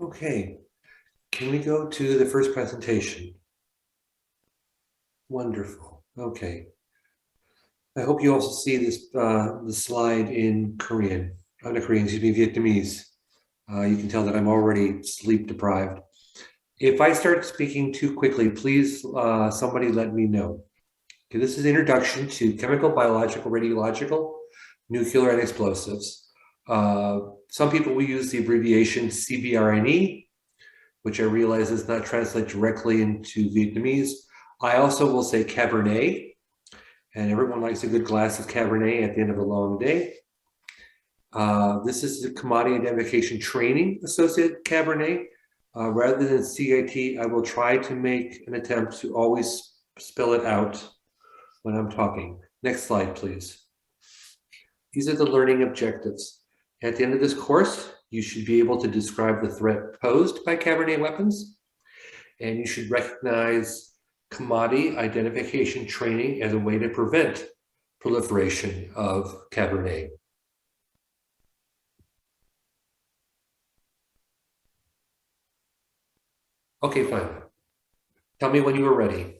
Okay, can we go to the first presentation? Wonderful. Okay. I hope you also see this the slide in Korean. Not Korean, excuse me, Vietnamese. You can tell that I'm already sleep deprived. If I start speaking too quickly, please somebody let me know. Okay, this is introduction to chemical, biological, radiological, nuclear, and explosives. Some people will use the abbreviation CBRNE, which I realize does not translate directly into Vietnamese. I also will say Cabernet, and everyone likes a good glass of Cabernet at the end of a long day. This is the commodity identification training associated Cabernet. Rather than CIT, I will try to make an attempt to always spell it out when I'm talking. Next slide, please. These are the learning objectives. At the end of this course, you should be able to describe the threat posed by Cabernet weapons, and you should recognize commodity identification training as a way to prevent proliferation of Cabernet. Okay, fine. Tell me when you are ready.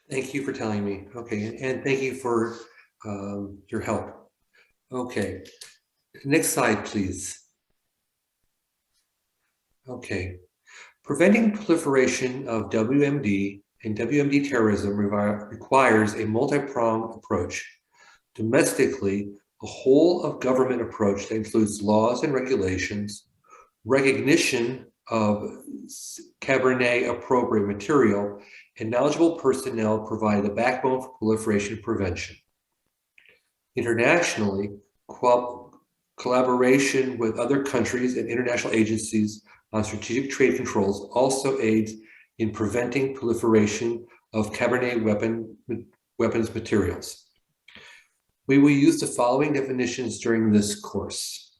Thank you for telling me. Okay, and thank you for your help. Okay, next slide, please. Okay, preventing proliferation of WMD and WMD terrorism requires a multi-pronged approach. Domestically, a whole of government approach that includes laws and regulations, recognition of Cabernet appropriate material, and knowledgeable personnel provide the backbone for proliferation prevention. Internationally, collaboration with other countries and international agencies on strategic trade controls also aids in preventing proliferation of Cabernet weapons materials. We will use the following definitions during this course.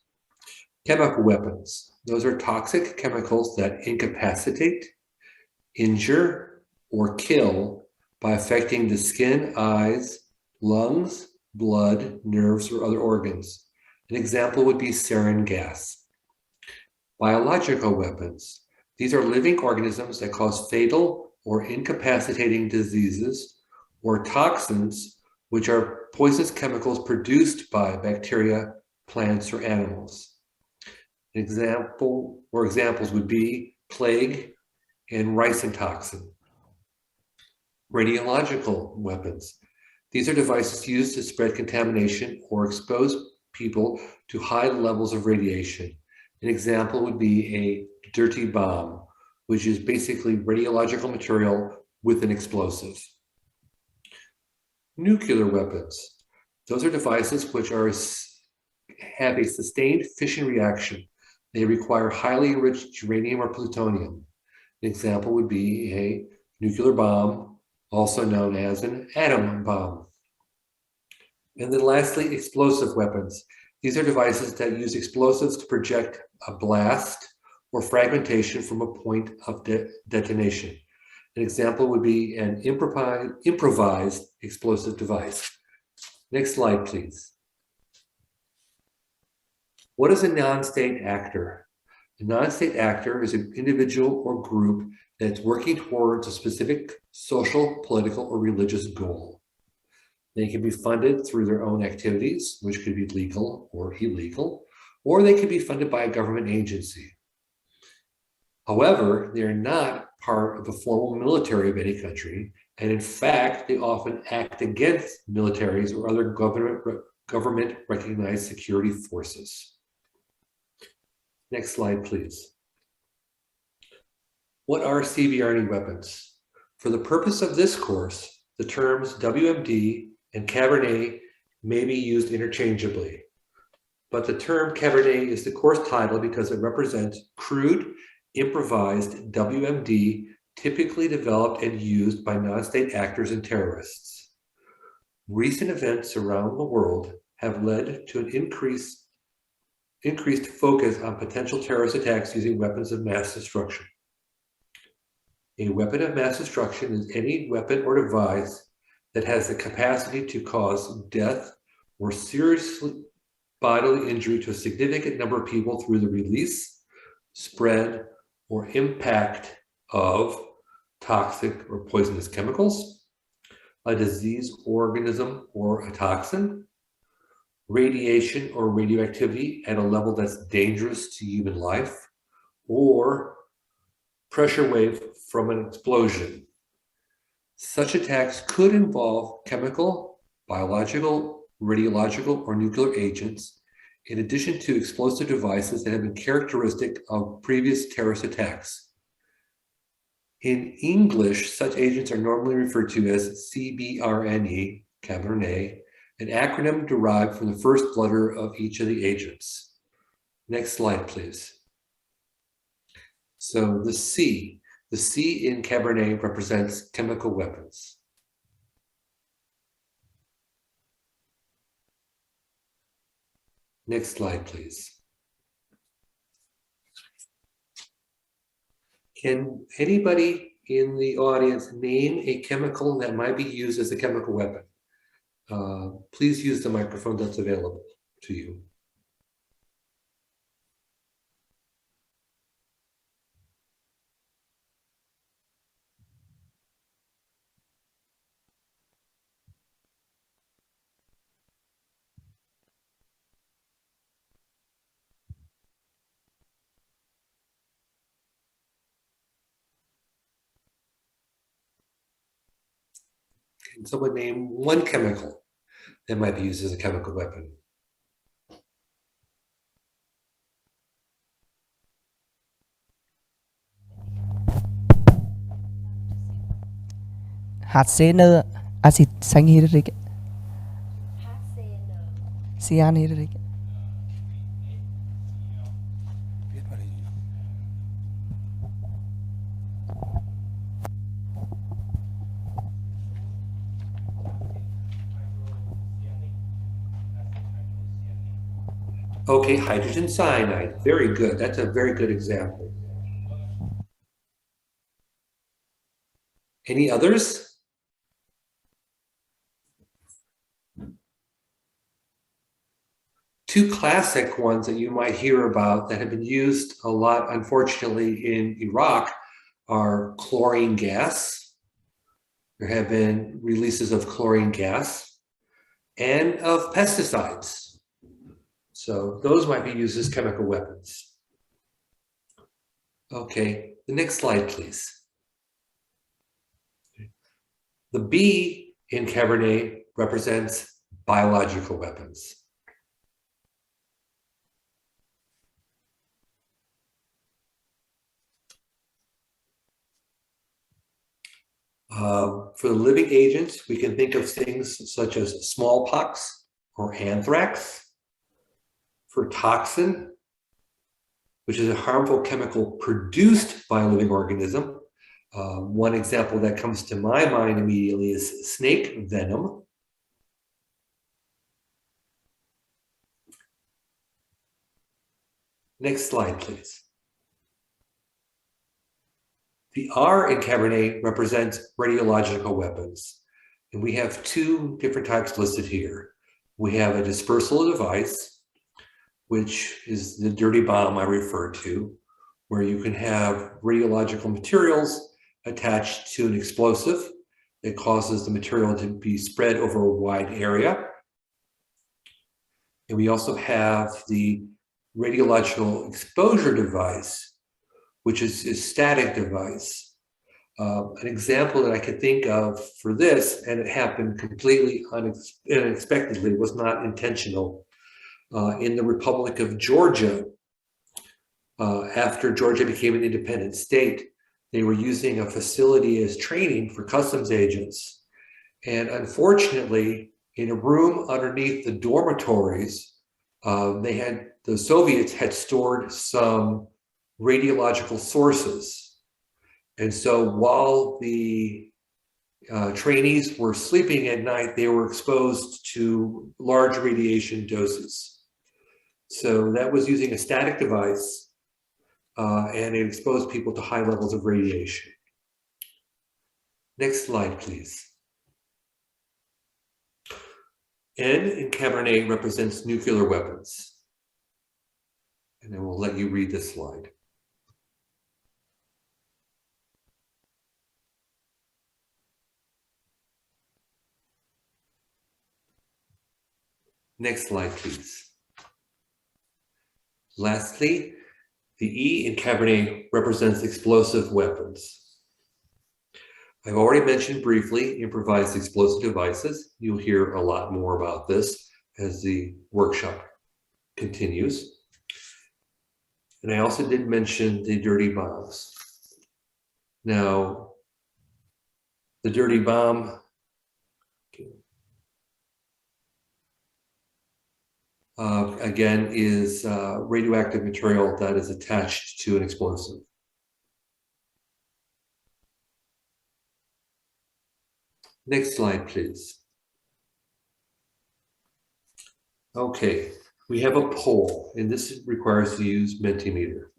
Chemical weapons. Those are toxic chemicals that incapacitate, injure, or kill by affecting the skin, eyes, lungs, blood, nerves, or other organs. An example would be sarin gas. Biological weapons. These are living organisms that cause fatal or incapacitating diseases, or toxins, which are poisonous chemicals produced by bacteria, plants, or animals. An example or examples would be plague and ricin toxin. Radiological weapons. These are devices used to spread contamination or expose people to high levels of radiation. An example would be a dirty bomb, which is basically radiological material with an explosive. Nuclear weapons. Those are devices which have a sustained fission reaction. They require highly enriched uranium or plutonium. An example would be a nuclear bomb, also known as an atom bomb. And then lastly, explosive weapons. These are devices that use explosives to project a blast or fragmentation from a point of detonation. An example would be an improvised explosive device. Next slide, please. What is a non-state actor? A non-state actor is an individual or group that's working towards a specific social, political, or religious goal. They can be funded through their own activities, which could be legal or illegal, or they could be funded by a government agency. However, they are not part of the formal military of any country, and in fact, they often act against militaries or other government-recognized security forces. Next slide, please. What are CBRNE weapons? For the purpose of this course, the terms WMD and Cabernet may be used interchangeably, but the term Cabernet is the course title because it represents crude, improvised WMD typically developed and used by non-state actors and terrorists. Recent events around the world have led to an increased focus on potential terrorist attacks using weapons of mass destruction. A weapon of mass destruction is any weapon or device that has the capacity to cause death or serious bodily injury to a significant number of people through the release, spread, or impact of toxic or poisonous chemicals, a disease organism or a toxin, radiation or radioactivity at a level that's dangerous to human life, or pressure wave from an explosion. Such attacks could involve chemical, biological, radiological, or nuclear agents, in addition to explosive devices that have been characteristic of previous terrorist attacks. In English, such agents are normally referred to as CBRNE, Cabernet, an acronym derived from the first letter of each of the agents. Next slide, please. So the C in Cabernet represents chemical weapons. Next slide, please. Can anybody in the audience name a chemical that might be used as a chemical weapon? Please use the microphone that's available to you. Can someone name one chemical that might be used as a chemical weapon? HCN acid cyanhydric. Cyanhydric. Okay, hydrogen cyanide. Very good. That's a very good example. Any others? Two classic ones that you might hear about that have been used a lot, unfortunately, in Iraq are chlorine gas. There have been releases of chlorine gas and of pesticides. So those might be used as chemical weapons. Okay, the next slide, please. The B in Cabernet represents biological weapons. For the living agents, we can think of things such as smallpox or anthrax. For toxin, which is a harmful chemical produced by a living organism. One example that comes to my mind immediately is snake venom. Next slide, please. The R in Cabernet represents radiological weapons. And we have two different types listed here. We have a dispersal device, which is the dirty bomb I referred to, where you can have radiological materials attached to an explosive that causes the material to be spread over a wide area. And we also have the radiological exposure device, which is a static device. An example that I could think of for this, and it happened completely unexpectedly, was not intentional. In the Republic of Georgia, after Georgia became an independent state, they were using a facility as training for customs agents. And unfortunately, in a room underneath the dormitories, the Soviets had stored some radiological sources. And so while the trainees were sleeping at night, they were exposed to large radiation doses. So that was using a static device, and it exposed people to high levels of radiation. Next slide, please. N in CBRNE represents nuclear weapons. And then we'll let you read this slide. Next slide, please. Lastly, the E in CBRNE represents explosive weapons. I've already mentioned briefly improvised explosive devices. You'll hear a lot more about this as the workshop continues. And I also did mention the dirty bombs. Now, the dirty bomb again is radioactive material that is attached to an explosive. Next slide, please. Okay, we have a poll, and this requires to use Mentimeter.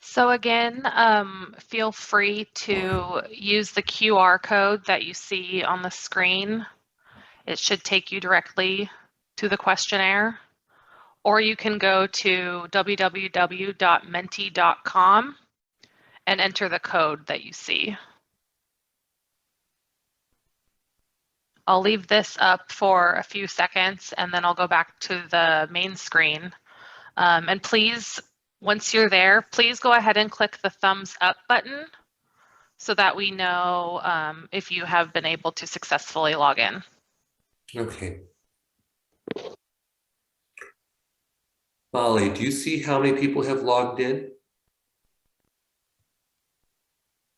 So again, feel free to use the QR code that you see on the screen. It should take you directly to the questionnaire, or you can go to www.menti.com and enter the code that you see. I'll leave this up for a few seconds and then I'll go back to the main screen. And please, once you're there, please go ahead and click the thumbs up button so that we know if you have been able to successfully log in. Okay. Molly, do you see how many people have logged in?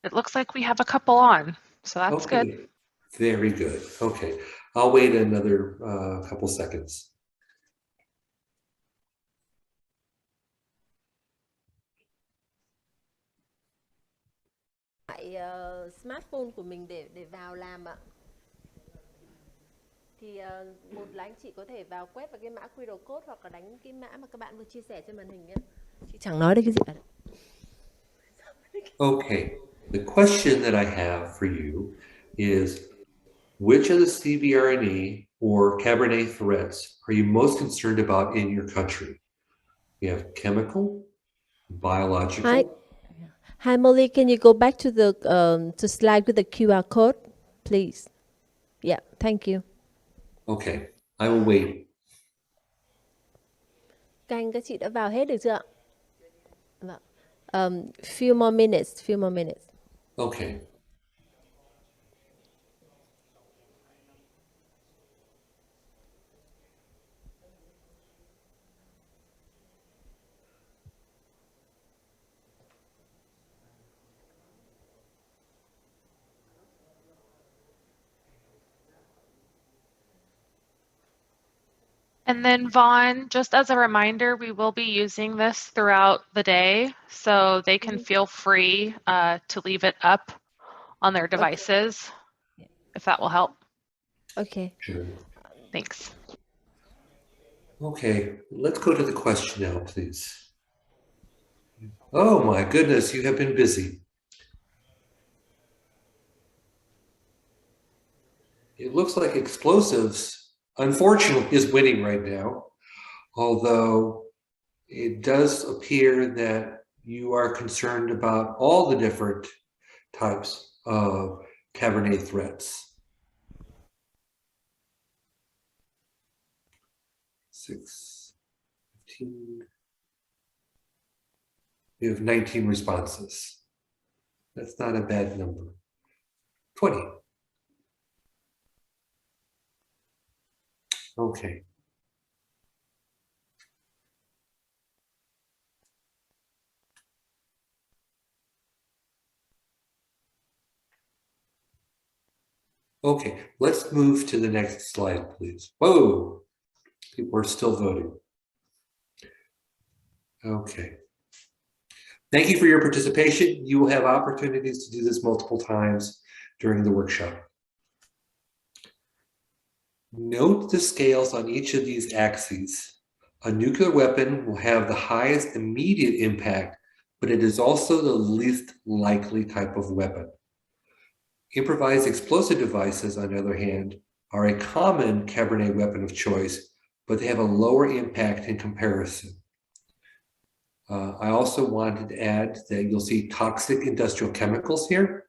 It looks like we have a couple on, so that's Okay. good. Very good. Okay. I'll wait another couple seconds. Smartphone của mình để vào làm ạ. Thì một là anh chị có thể vào quét vào cái mã QR code hoặc là đánh cái mã mà các bạn vừa chia sẻ trên màn hình nhé. Chị chẳng nói được cái gì cả. Okay. The question that I have for you is, which of the CBRNE or CBRNE threats are you most concerned about in your country? We have chemical, biological. Hi Molly, can you go back to the to slide with the QR code, please? Yeah, thank you. Okay, I will wait. Các chị đã vào hết được chưa ạ? Vâng. Few more minutes. Okay. And then Vaughn, just as a reminder, we will be using this throughout the day, so they can feel free to leave it up on their devices, if that will help. Okay. Sure. Thanks. Okay, let's go to the question now, please. Oh my goodness, you have been busy. It looks like explosives unfortunately is winning right now, although it does appear that you are concerned about all the different types of Cabernet threats. 6, 15. We have 19 responses. That's not a bad number. 20. Okay. Okay, let's move to the next slide, please. Whoa, people are still voting. Okay. Thank you for your participation. You will have opportunities to do this multiple times during the workshop. Note the scales on each of these axes. A nuclear weapon will have the highest immediate impact, but it is also the least likely type of weapon. Improvised explosive devices, on the other hand, are a common Cabernet weapon of choice, but they have a lower impact in comparison. I also wanted to add that you'll see toxic industrial chemicals here.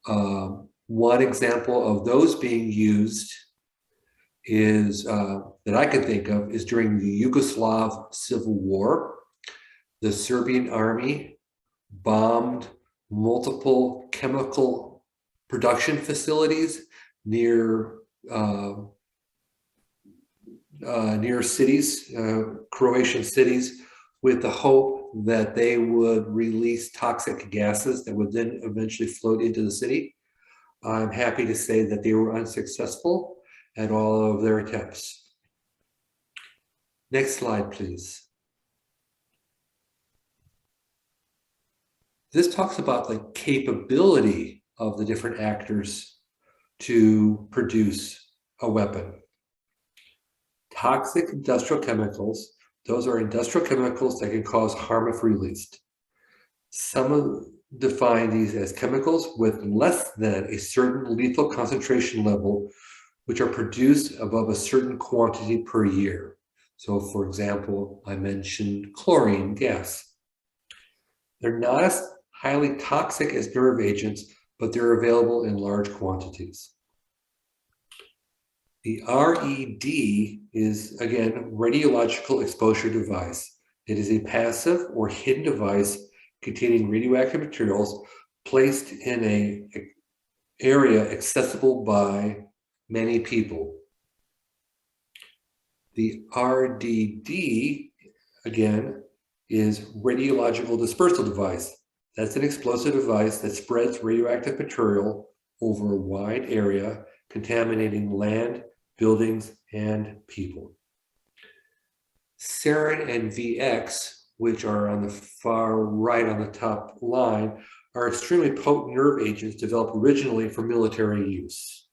One example of those being used is that I can think of is during the Yugoslav Civil War. The Serbian army bombed multiple chemical production facilities near cities, Croatian cities, with the hope that they would release toxic gases that would then eventually float into the city. I'm happy to say that they were unsuccessful at all of their attempts. Next slide, please. This talks about the capability of the different actors to produce a weapon. Toxic industrial chemicals, those are industrial chemicals that can cause harm if released. Some define these as chemicals with less than a certain lethal concentration level, which are produced above a certain quantity per year. So for example, I mentioned chlorine gas. They're not as highly toxic as nerve agents, but they're available in large quantities. The RED is, again, radiological exposure device. It is a passive or hidden device containing radioactive materials placed in an area accessible by many people. The RDD, again, is radiological dispersal device. That's an explosive device that spreads radioactive material over a wide area, contaminating land, buildings, and people. Sarin and VX, which are on the far right on the top line, are extremely potent nerve agents developed originally for military use.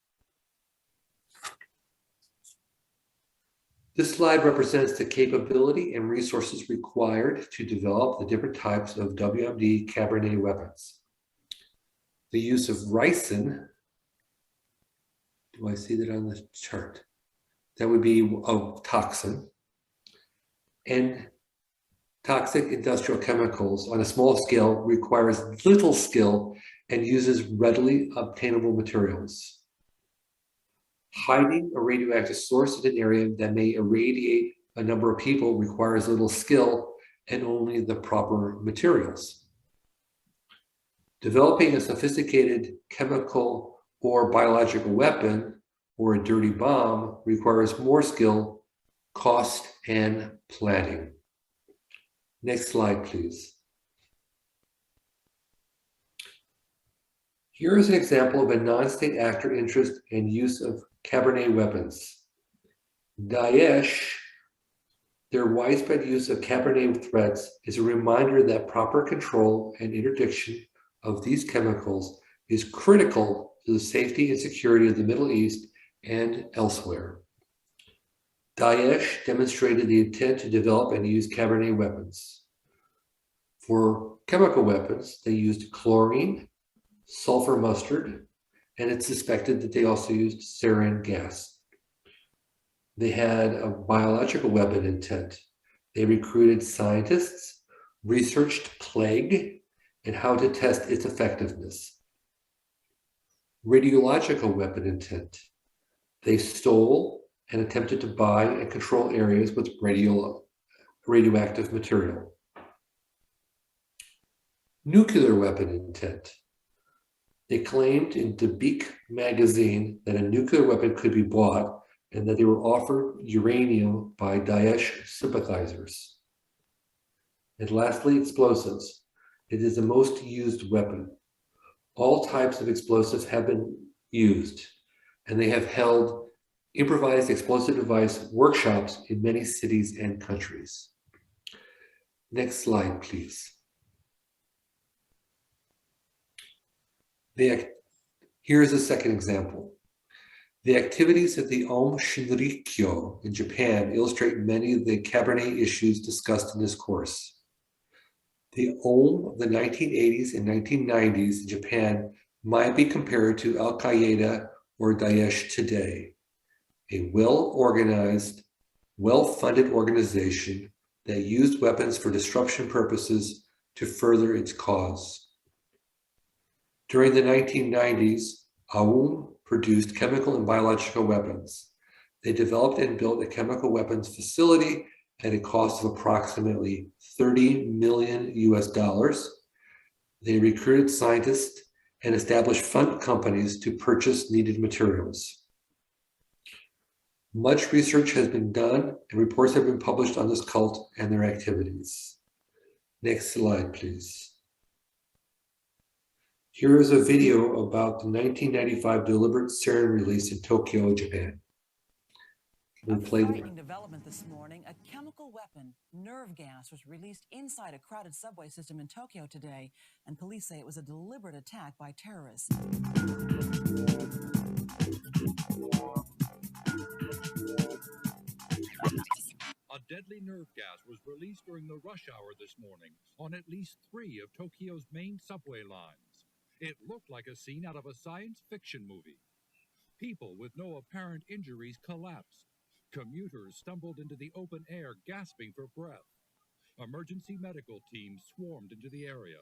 This slide represents the capability and resources required to develop the different types of WMD Cabernet weapons. The use of ricin, do I see that on the chart? That would be a toxin. And toxic industrial chemicals on a small scale requires little skill and uses readily obtainable materials. Hiding a radioactive source in an area that may irradiate a number of people requires little skill and only the proper materials. Developing a sophisticated chemical or biological weapon or a dirty bomb requires more skill, cost, and planning. Next slide, please. Here is an example of a non-state actor interest and use of Cabernet weapons. Daesh, their widespread use of Cabernet threats is a reminder that proper control and interdiction of these chemicals is critical to the safety and security of the Middle East and elsewhere. Daesh demonstrated the intent to develop and use Cabernet weapons. For chemical weapons, they used chlorine, sulfur mustard, and it's suspected that they also used sarin gas. They had a biological weapon intent. They recruited scientists, researched plague, and how to test its effectiveness. Radiological weapon intent. They stole and attempted to buy and control areas with radioactive material. Nuclear weapon intent. They claimed in Debik magazine that a nuclear weapon could be bought and that they were offered uranium by Daesh sympathizers. And lastly, explosives. It is the most used weapon. All types of explosives have been used, and they have held improvised explosive device workshops in many cities and countries. Next slide, please. Here's a second example. The activities of the Aum Shinrikyo in Japan illustrate many of the CBRNE issues discussed in this course. The Aum of the 1980s and 1990s in Japan might be compared to Al-Qaeda or Daesh today, a well-organized, well-funded organization that used weapons for disruption purposes to further its cause. During the 1990s, Aum produced chemical and biological weapons. They developed and built a chemical weapons facility at a cost of approximately $30 million US. They recruited scientists and established fund companies to purchase needed materials. Much research has been done and reports have been published on this cult and their activities. Next slide, please. Here is a video about the 1995 deliberate sarin release in Tokyo, Japan. A frightening development this morning. A chemical weapon, nerve gas, was released inside a crowded subway system in Tokyo today, and police say it was a deliberate attack by terrorists. A deadly nerve gas was released during the rush hour this morning on at least 3 of Tokyo's main subway lines. It looked like a scene out of a science fiction movie. People with no apparent injuries collapsed. Commuters stumbled into the open air, gasping for breath. Emergency medical teams swarmed into the area.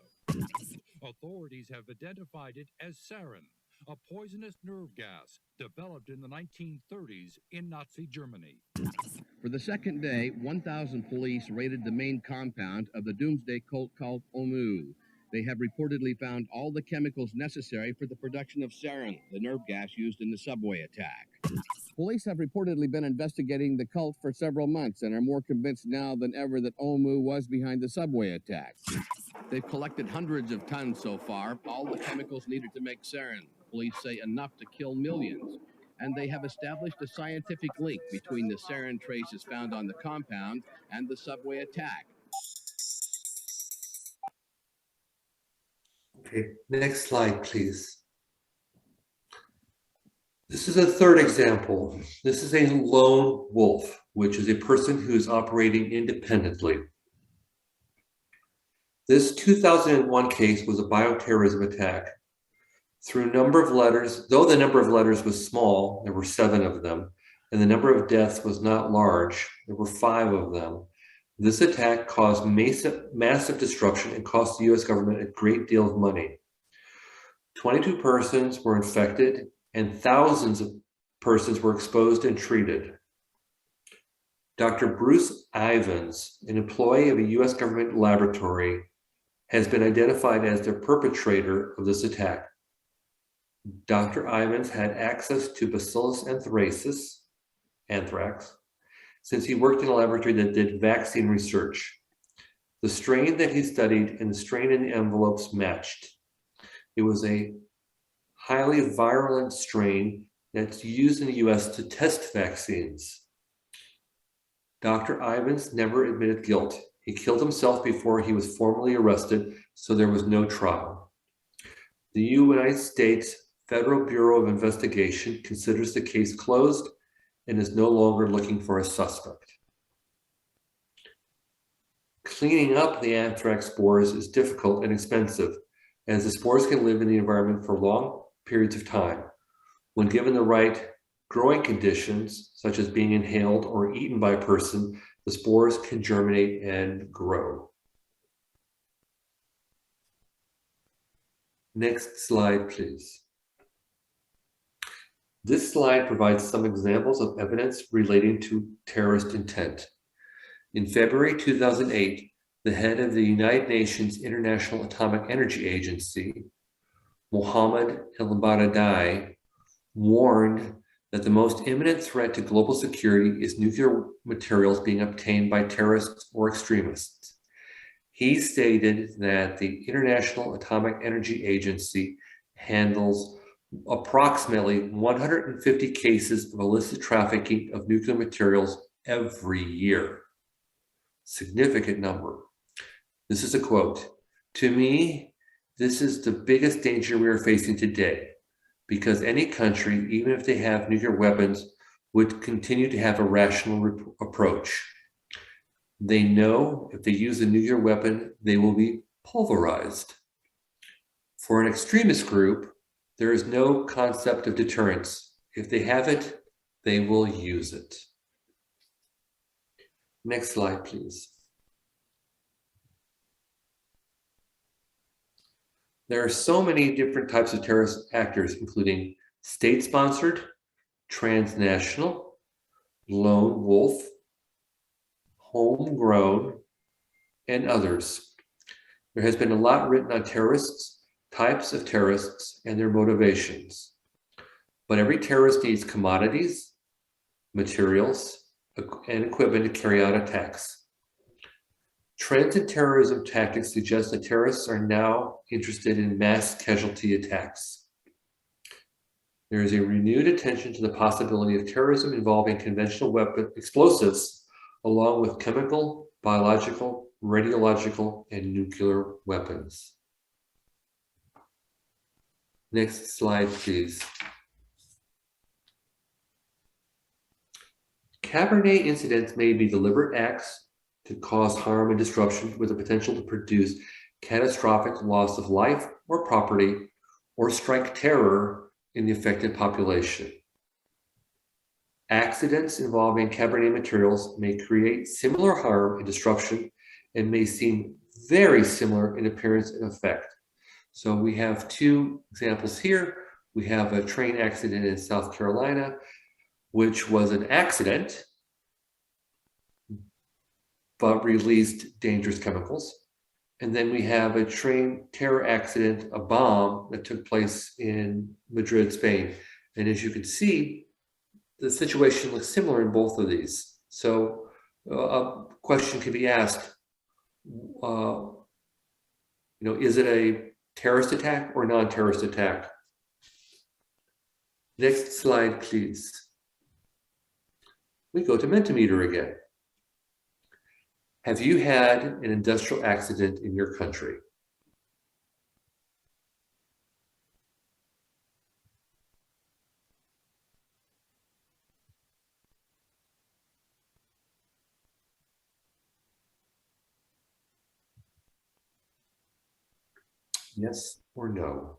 Authorities have identified it as sarin, a poisonous nerve gas developed in the 1930s in Nazi Germany. For the second day, 1,000 police raided the main compound of the doomsday cult called Omu. They have reportedly found all the chemicals necessary for the production of sarin, the nerve gas used in the subway attack. Police have reportedly been investigating the cult for several months and are more convinced now than ever that Omu was behind the subway attack. They've collected hundreds of tons so far, all the chemicals needed to make sarin. Police say enough to kill millions. And they have established a scientific link between the sarin traces found on the compound and the subway attack. Okay, next slide, please. This is a third example. This is a lone wolf, which is a person who is operating independently. This 2001 case was a bioterrorism attack. Through a number of letters, though the number of letters was small, there were 7 of them, and the number of deaths was not large, there were 5 of them. This attack caused massive disruption and cost the US government a great deal of money. 22 persons were infected and thousands of persons were exposed and treated. Dr. Bruce Ivans, an employee of a US government laboratory, has been identified as the perpetrator of this attack. Dr. Ivans had access to Bacillus anthrax, since he worked in a laboratory that did vaccine research. The strain that he studied and the strain in the envelopes matched. It was a highly virulent strain that's used in the US to test vaccines. Dr. Ivans never admitted guilt. He killed himself before he was formally arrested, so there was no trial. The United States Federal Bureau of Investigation considers the case closed and is no longer looking for a suspect. Cleaning up the anthrax spores is difficult and expensive, as the spores can live in the environment for long periods of time. When given the right growing conditions, such as being inhaled or eaten by a person, the spores can germinate and grow. Next slide, please. This slide provides some examples of evidence relating to terrorist intent. In February 2008, the head of the United Nations International Atomic Energy Agency, Mohammed El-Baradei, warned that the most imminent threat to global security is nuclear materials being obtained by terrorists or extremists. He stated that the International Atomic Energy Agency handles approximately 150 cases of illicit trafficking of nuclear materials every year. Significant number. This is a quote. "To me, this is the biggest danger we are facing today, because any country, even if they have nuclear weapons, would continue to have a rational approach. They know if they use a nuclear weapon, they will be pulverized. For an extremist group, there is no concept of deterrence. If they have it, they will use it." Next slide, please. There are so many different types of terrorist actors, including state-sponsored, transnational, lone wolf, homegrown, and others. There has been a lot written on terrorists, types of terrorists, and their motivations. But every terrorist needs commodities, materials, and equipment to carry out attacks. Trends in terrorism tactics suggest that terrorists are now interested in mass casualty attacks. There is a renewed attention to the possibility of terrorism involving conventional weapon explosives, along with chemical, biological, radiological, and nuclear weapons. Next slide, please. Cabernet incidents may be deliberate acts to cause harm and disruption with the potential to produce catastrophic loss of life or property, or strike terror in the affected population. Accidents involving Cabernet materials may create similar harm and disruption and may seem very similar in appearance and effect. So we have two examples here. We have a train accident in South Carolina, which was an accident, but released dangerous chemicals. And then we have a train terror accident, a bomb that took place in Madrid, Spain. And as you can see, the situation looks similar in both of these. So a question can be asked, is it a terrorist attack or non-terrorist attack? Next slide, please. We go to Mentimeter again. Have you had an industrial accident in your country? Yes or no?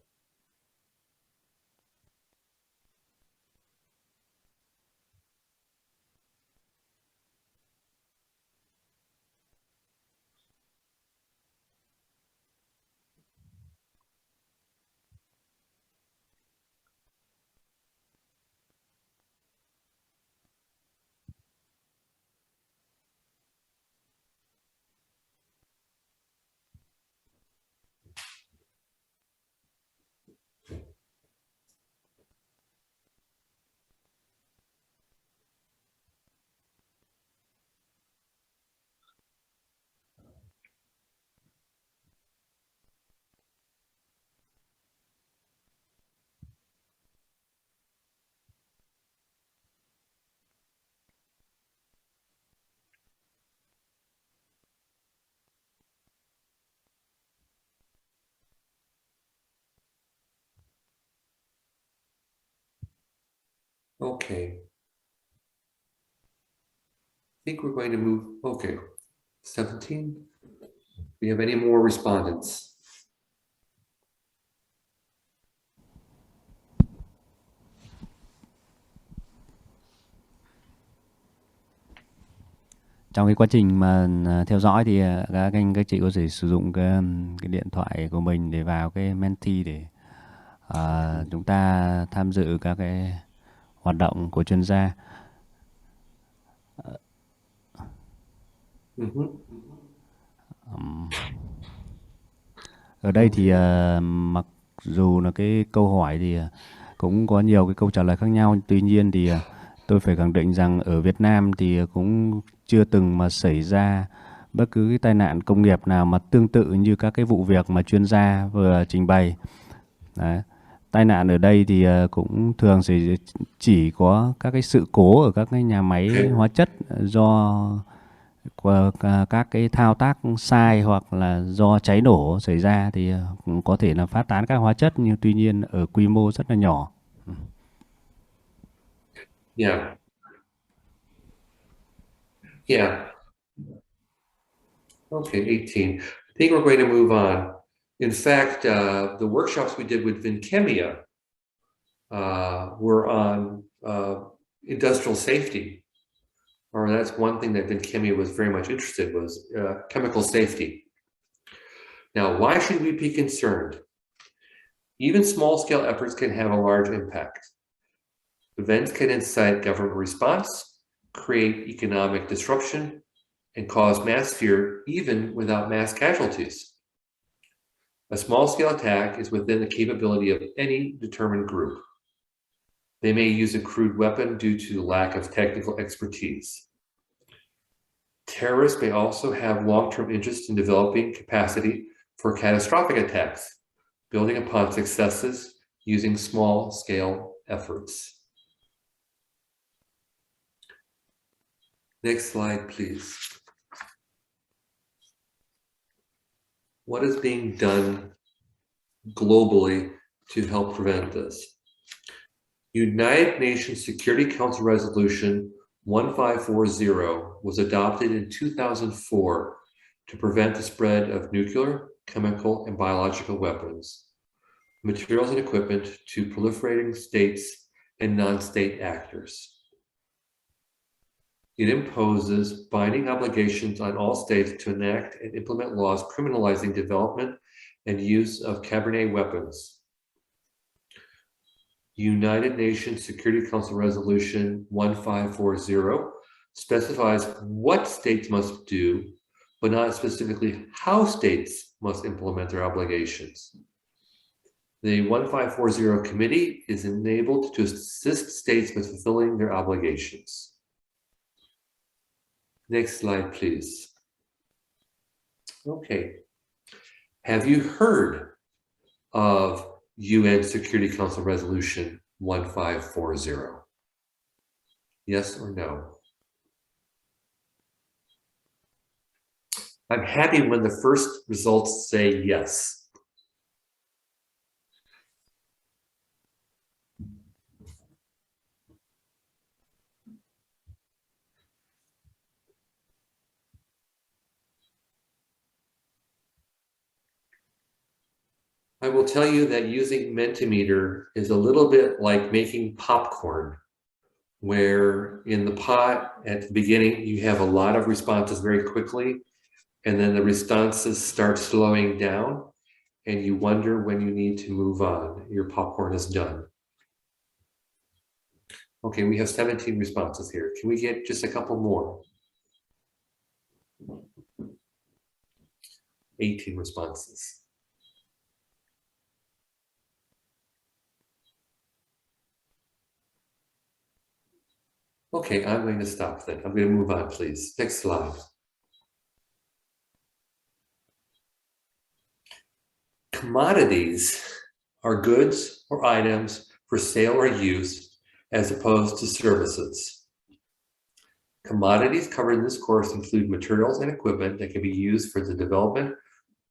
Okay. I think we're going to move, okay. 17. Do we have any more respondents? Trong cái quá trình mà theo dõi thì các chị có thể sử dụng cái điện thoại của mình để vào cái Menti để chúng ta tham dự các cái hoạt động của chuyên gia. Ở đây thì mặc dù là cái câu hỏi thì cũng có nhiều cái câu trả lời khác nhau, tuy nhiên thì tôi phải khẳng định rằng ở Việt Nam thì cũng chưa từng mà xảy ra bất cứ cái tai nạn công nghiệp nào mà tương tự như các cái vụ việc mà chuyên gia vừa trình bày. Đấy. Tai nạn ở đây thì cũng thường chỉ có các cái sự cố ở các cái nhà máy hóa chất do các cái thao tác sai hoặc là do cháy nổ xảy ra thì cũng có thể là phát tán các hóa chất, nhưng tuy nhiên ở quy mô rất là nhỏ. Yeah. Yeah. Okay, 18. I think we're going to move on. In fact, the workshops we did with Vinkemia were on industrial safety, or that's one thing that Vinkemia was very much interested in, was chemical safety. Now, why should we be concerned? Even small-scale efforts can have a large impact. Events can incite government response, create economic disruption, and cause mass fear even without mass casualties. A small-scale attack is within the capability of any determined group. They may use a crude weapon due to lack of technical expertise. Terrorists may also have long-term interest in developing capacity for catastrophic attacks, building upon successes using small-scale efforts. Next slide, please. What is being done globally to help prevent this? United Nations Security Council Resolution 1540 was adopted in 2004 to prevent the spread of nuclear, chemical, and biological weapons, materials and equipment to proliferating states and non-state actors. It imposes binding obligations on all states to enact and implement laws criminalizing development and use of CBRNE weapons. United Nations Security Council Resolution 1540 specifies what states must do, but not specifically how states must implement their obligations. The 1540 committee is enabled to assist states with fulfilling their obligations. Next slide, please. Okay. Have you heard of UN Security Council Resolution 1540? Yes or no? I'm happy when the first results say yes. I will tell you that using Mentimeter is a little bit like making popcorn, where in the pot at the beginning, you have a lot of responses very quickly, and then the responses start slowing down, and you wonder when you need to move on. Your popcorn is done. Okay, we have 17 responses here. Can we get just a couple more? 18 responses. Okay, I'm going to stop then. I'm going to move on, please. Next slide. Commodities are goods or items for sale or use as opposed to services. Commodities covered in this course include materials and equipment that can be used for the development,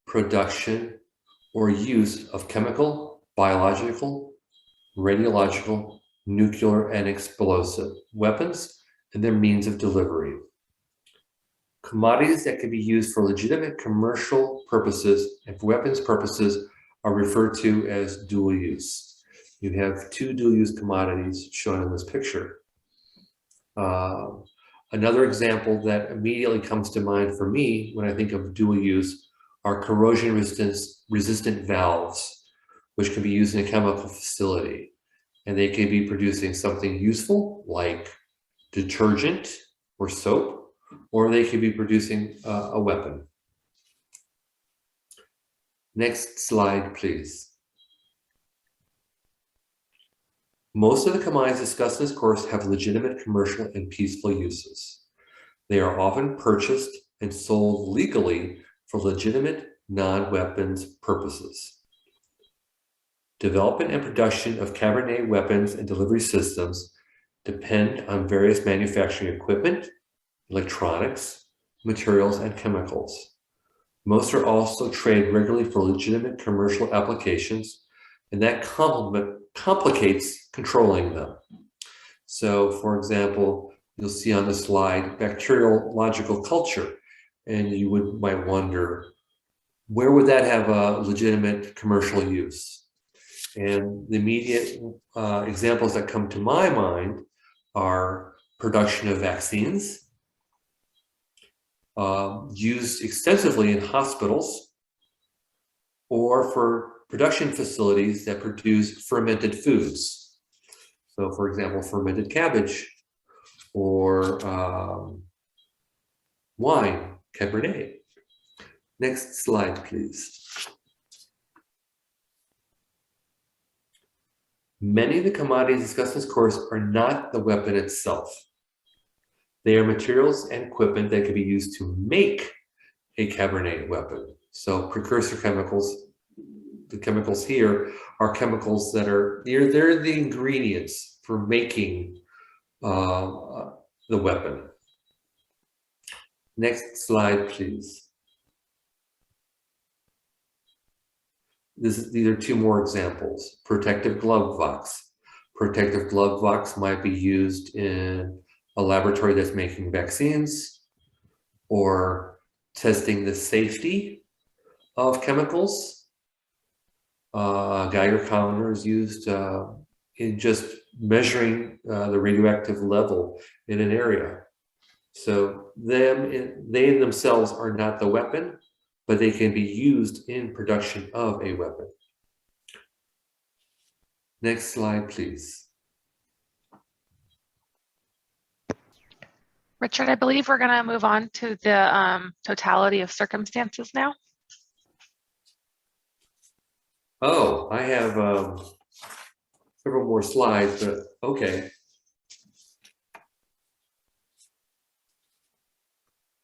production, or use of chemical, biological, radiological, nuclear, and explosive weapons and their means of delivery. Commodities that can be used for legitimate commercial purposes and for weapons purposes are referred to as dual use. You have two dual use commodities shown in this picture. A Another example that immediately comes to mind for me when I think of dual use are corrosion resistant valves, which can be used in a chemical facility. And they can be producing something useful like detergent or soap, or they could be producing a weapon. Next slide, please. Most of the commodities discussed in this course have legitimate commercial and peaceful uses. They are often purchased and sold legally for legitimate non-weapons purposes. Development and production of Cabernet weapons and delivery systems depend on various manufacturing equipment, electronics, materials, and chemicals. Most are also traded regularly for legitimate commercial applications, and that complicates controlling them. So, for example, you'll see on the slide bacteriological culture, and you might wonder, where would that have a legitimate commercial use? And the immediate examples that come to my mind are production of vaccines, used extensively in hospitals, or for production facilities that produce fermented foods. So, for example, fermented cabbage or wine, Cabernet. Next slide, please. Many of the commodities discussed in this course are not the weapon itself. They are materials and equipment that can be used to make a Cabernet weapon. So precursor chemicals, the chemicals here are chemicals that are, they're the ingredients for making the weapon. Next slide, please. These are two more examples. Protective glove box. Protective glove box might be used in a laboratory that's making vaccines or testing the safety of chemicals. Geiger counter is used in just measuring the radioactive level in an area. So they themselves are not the weapon, but they can be used in production of a weapon. Next slide, please. Richard, I believe we're going to move on to the totality of circumstances now. Oh, I have several more slides, but okay.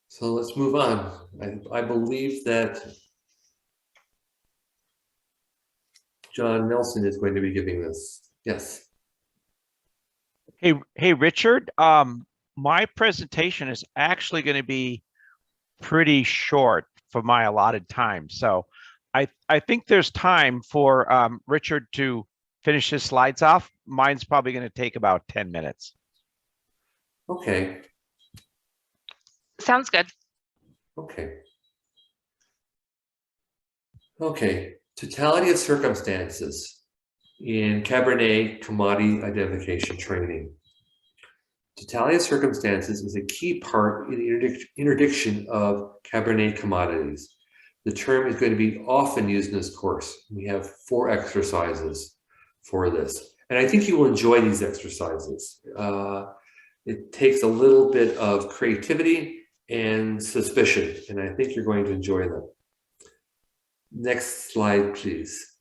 So let's move on. I believe that John Nelson is going to be giving this. Yes. Hey, Richard. My presentation is actually going to be pretty short for my allotted time. So I think there's time for Richard to finish his slides off. Mine's probably going to take about 10 minutes. Okay. Sounds good. Okay. Okay. Totality of circumstances in Cabernet commodity identification training. Totality of circumstances is a key part in the interdiction of Cabernet commodities. The term is going to be often used in this course. We have 4 exercises for this. And I think you will enjoy these exercises. It takes a little bit of creativity and suspicion, and I think you're going to enjoy them. Next slide, please.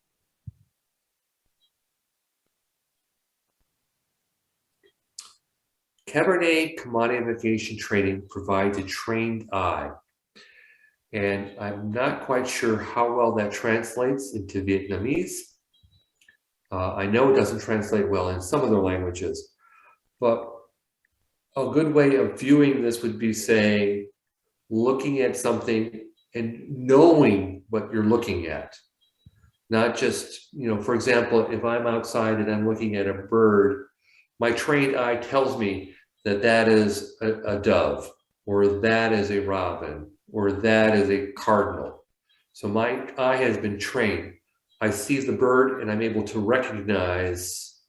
Cabernet commodity identification training provides a trained eye. And I'm not quite sure how well that translates into Vietnamese. I know it doesn't translate well in some other languages, but a good way of viewing this would be saying, looking at something and knowing what you're looking at. Not just, for example, if I'm outside and I'm looking at a bird, my trained eye tells me that that is a dove, or that is a robin, or that is a cardinal. So my eye has been trained. I see the bird and I'm able to recognize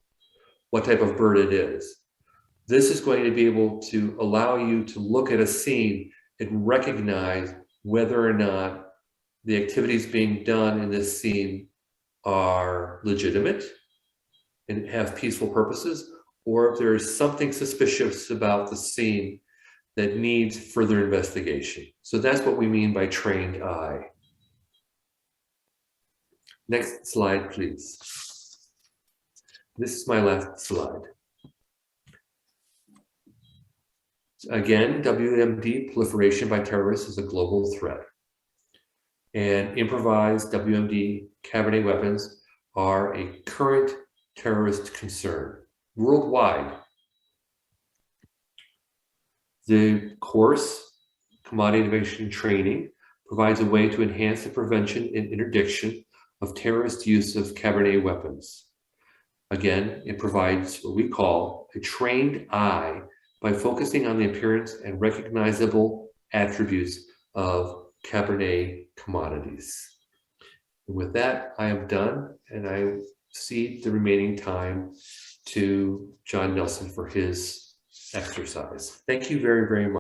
what type of bird it is. This is going to be able to allow you to look at a scene and recognize whether or not the activities being done in this scene are legitimate and have peaceful purposes, or if there is something suspicious about the scene that needs further investigation. So that's what we mean by trained eye. Next slide, please. This is my last slide. Again, WMD proliferation by terrorists is a global threat. And improvised WMD Cabernet weapons are a current terrorist concern worldwide. The course, Commodity Innovation Training, provides a way to enhance the prevention and interdiction of terrorist use of Cabernet weapons. Again, it provides what we call a trained eye by focusing on the appearance and recognizable attributes of Cabernet commodities. And with that, I am done, and I cede the remaining time to John Nelson for his exercise. Thank you very, very much.